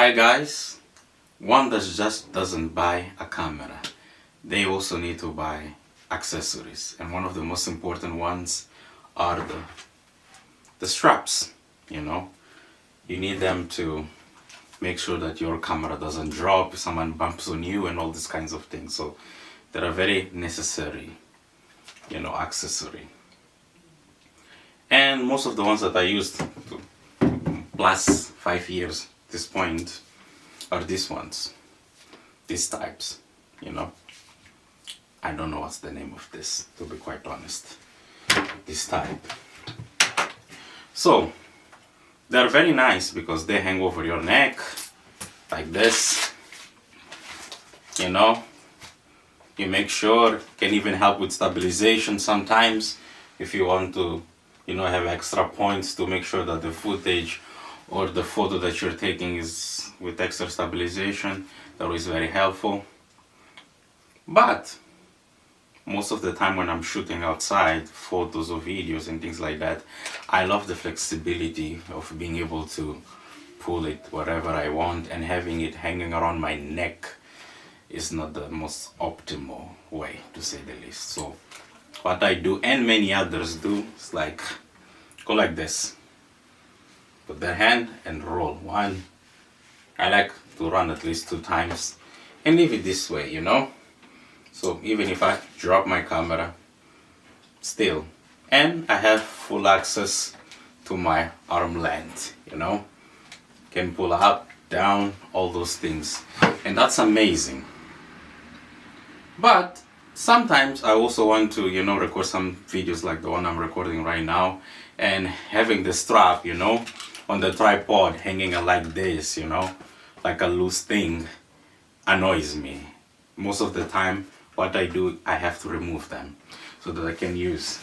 Hi guys, one that just doesn't buy a camera, they also need to buy accessories, and one of the most important ones are the straps. You need them to make sure that your camera doesn't drop if someone bumps on you and all these kinds of things. So they're a very necessary accessory, and most of the ones that I used to plus 5 years at this point are these ones, these types. I don't know what's the name of this, to be quite honest. This type. So they're very nice because they hang over your neck like this. You make sure, can even help with stabilization sometimes if you want to have extra points to make sure that the footage or the photo that you're taking is with extra stabilization. That is very helpful. But most of the time when I'm shooting outside photos or videos and things like that, I love the flexibility of being able to pull it wherever I want, and having it hanging around my neck is not the most optimal way, to say the least. So what I do, and many others do, is like go like this, put the hand and roll one. I like to run at least 2 times and leave it this way, so even if I drop my camera still, and I have full access to my arm length, can pull up, down, all those things, and that's amazing. But sometimes I also want to record some videos like the one I'm recording right now, and having the strap on the tripod hanging like this, like a loose thing, annoys me. Most of the time what I do, I have to remove them so that I can use.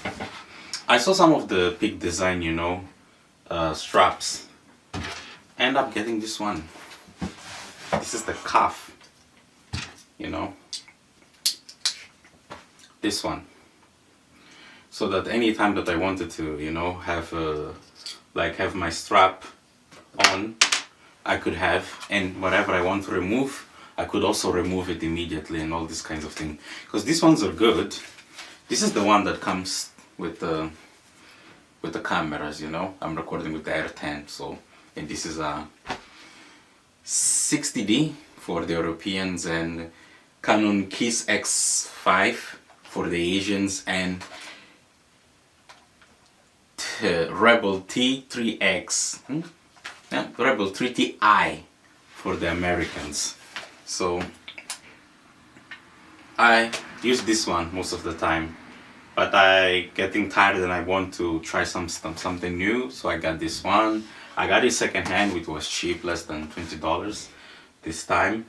I saw some of the Peak Design straps. End up getting this one. This is the cuff, this one, so that anytime that I wanted to have my strap on, I could have, and whatever I want to remove, I could also remove it immediately, and all these kinds of things, because these ones are good. This is the one that comes with the cameras. I'm recording with the R10, so, and this is a 60D for the Europeans, and Canon Kiss X5 for the Asians, and Rebel T3X, Rebel 3Ti for the Americans. So I use this one most of the time, but I getting tired and I want to try something new, so I got this one. I got it secondhand, which was cheap, less than $20 this time.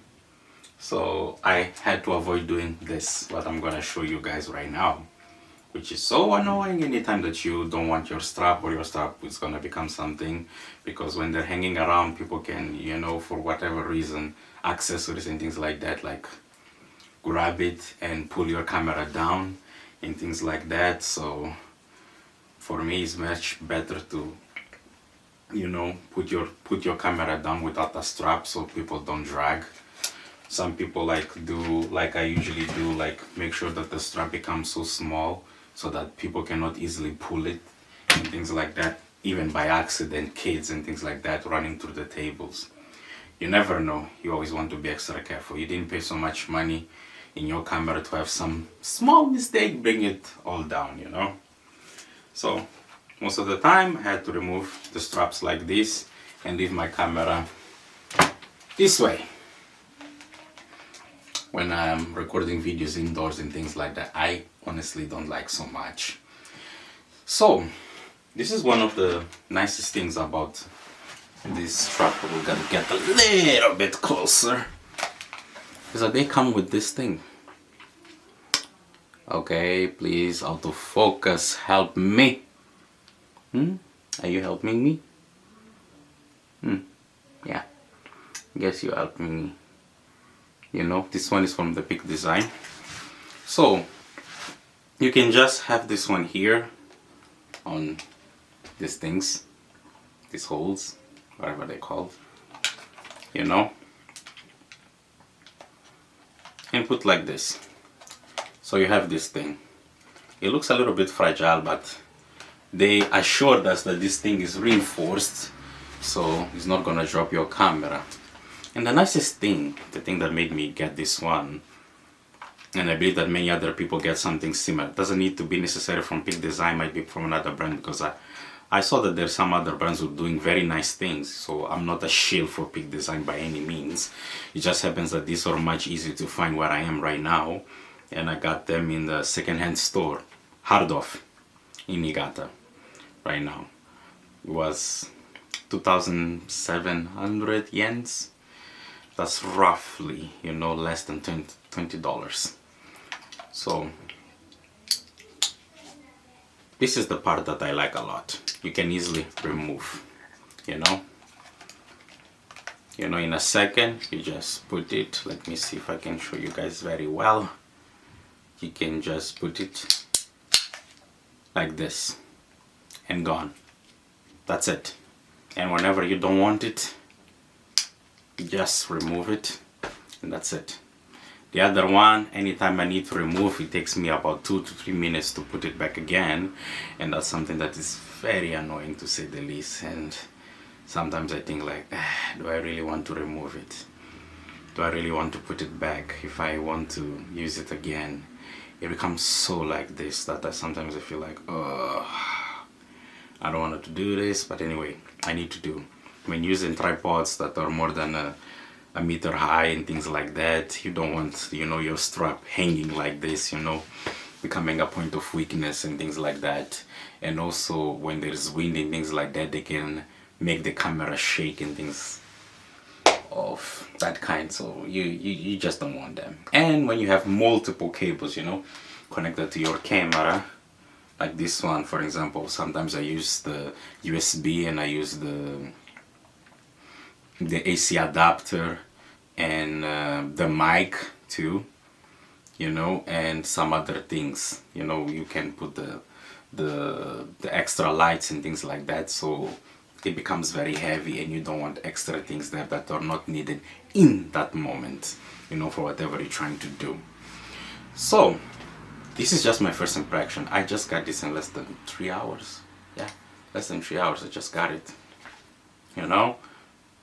So I had to avoid doing this, what I'm gonna show you guys right now, which is so annoying anytime that you don't want your strap, or your strap is gonna become something, because when they're hanging around, people can, for whatever reason, accessories and things like that, like grab it and pull your camera down and things like that. So for me, it's much better to put your camera down without a strap, so people don't drag. Some people do like I usually do, make sure that the strap becomes so small so that people cannot easily pull it and things like that, even by accident, kids and things like that running through the tables. You never know. You always want to be extra careful. You didn't pay so much money in your camera to have some small mistake bring it all down, So most of the time I had to remove the straps like this and leave my camera this way when I'm recording videos indoors and things like that. I honestly don't like so much. So this is one of the nicest things about this strap. We're gonna get a little bit closer, is that they come with this thing. Okay, please, autofocus, help me. Are you helping me? Yeah, guess you're helping me. This one is from the Peak Design. So you can just have this one here on these things, these holes, whatever they're called. you know, and put like this. So you have this thing. It looks a little bit fragile, but they assured us that this thing is reinforced, so it's not gonna drop your camera. And the nicest thing, the thing that made me get this one, and I believe that many other people get something similar, doesn't need to be necessary from Peak Design, might be from another brand, because I saw that there's some other brands who are doing very nice things, so I'm not a shill for Peak Design by any means. It just happens that these are much easier to find where I am right now, and I got them in the second-hand store, Hardoff, in Niigata, right now. It was 2,700 yens. That's roughly, you know, less than $20. So this is the part that I like a lot. You can easily remove, you know, in a second you just put it. Let me see if I can show you guys very well. You can just put it like this and gone. That's it. And whenever you don't want it, you just remove it, and that's it. The other one, anytime I need to remove, it takes me about 2 to 3 minutes to put it back again, and that's something that is very annoying, to say the least. And sometimes I think like, do I really want to remove it? Do I really want to put it back if I want to use it again? It becomes so like this that sometimes I feel like, oh, I don't want to do this, but anyway, I need to do. When using tripods that are more than a meter high and things like that, you don't want, you know, your strap hanging like this, you know, becoming a point of weakness and things like that. And also when there's wind and things like that, they can make the camera shake and things of that kind. So you just don't want them. And when you have multiple cables, you know, connected to your camera, like this one for example, sometimes I use the USB and I use the AC adapter and the mic too, you know, and some other things, you know. You can put the extra lights and things like that, so it becomes very heavy and you don't want extra things there that are not needed in that moment, you know, for whatever you're trying to do. So this is just my first impression. I just got this in less than 3 hours. Yeah, less than 3 hours I just got it, you know.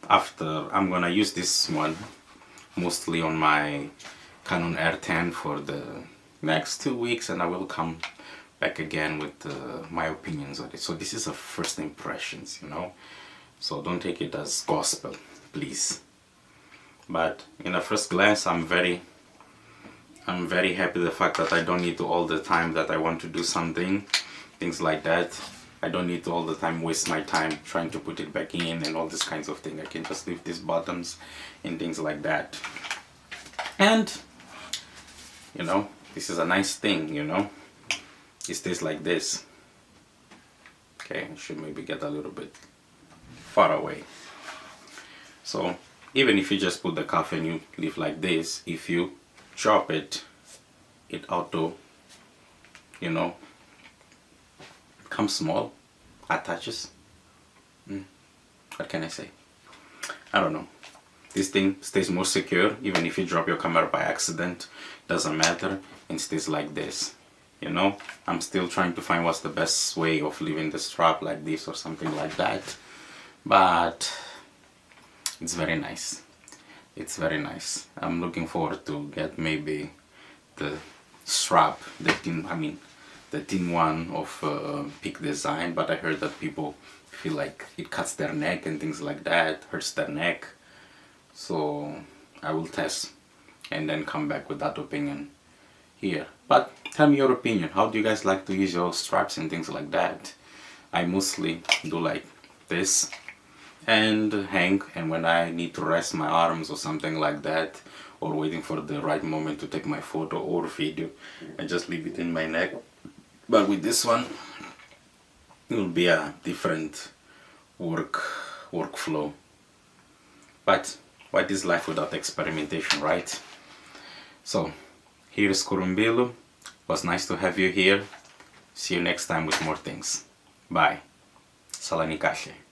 After, I'm gonna use this one mostly on my Canon R10 for the next 2 weeks, and I will come back again with my opinions on it. So this is a first impressions, you know, so don't take it as gospel, please. But in a first glance, I'm very happy the fact that I don't need to all the time that I want to do something, things like that. I don't need to all the time waste my time trying to put it back in and all these kinds of things. I can just leave these buttons and things like that. And, you know, this is a nice thing, you know. It stays like this. Okay, I should maybe get a little bit far away. So, even if you just put the cuff and you leave like this, if you drop it, it auto, you know, becomes small, attaches. What can I say? I don't know. This thing stays more secure, even if you drop your camera by accident, doesn't matter, and stays like this, you know. I'm still trying to find what's the best way of leaving the strap like this or something like that, but it's very nice. It's very nice. I'm looking forward to get maybe the strap, the thin one of Peak Design, but I heard that people feel like it cuts their neck and things like that, hurts their neck. So I will test and then come back with that opinion here. But tell me your opinion. How do you guys like to use your straps and things like that? I mostly do like this and hang, and when I need to rest my arms or something like that, or waiting for the right moment to take my photo or video, I just leave it in my neck. But with this one, it will be a different workflow. But what is life without experimentation, right? So here is KuruMbilo. Was nice to have you here. See you next time with more things. Bye. Salani Kashe.